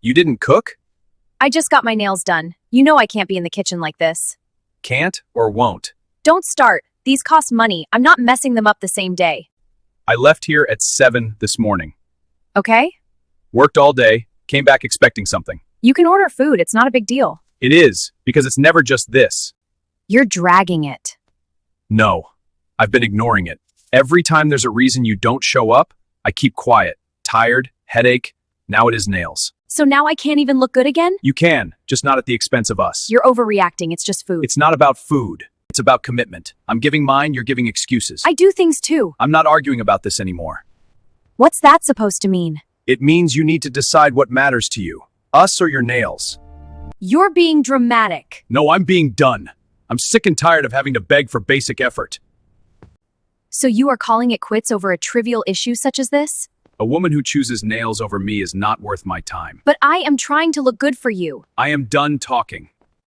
You didn't cook? I just got my nails done. You know I can't be in the kitchen like this. Can't or won't? Don't start. These cost money. I'm not messing them up the same day. I left here at 7 this morning. Okay? Worked all day, came back expecting something. You can order food. It's not a big deal. It is, because it's never just this. You're dragging it. No, I've been ignoring it. Every time there's a reason you don't show up, I keep quiet. Tired, headache, now it is nails. So now I can't even look good again? You can, just not at the expense of us. You're overreacting. It's just food. It's not about food. It's about commitment. I'm giving mine, you're giving excuses. I do things too. I'm not arguing about this anymore. What's that supposed to mean? It means you need to decide what matters to you. Us or your nails. You're being dramatic. No, I'm being done. I'm sick and tired of having to beg for basic effort. So you are calling it quits over a trivial issue such as this? A woman who chooses nails over me is not worth my time. But I am trying to look good for you. I am done talking.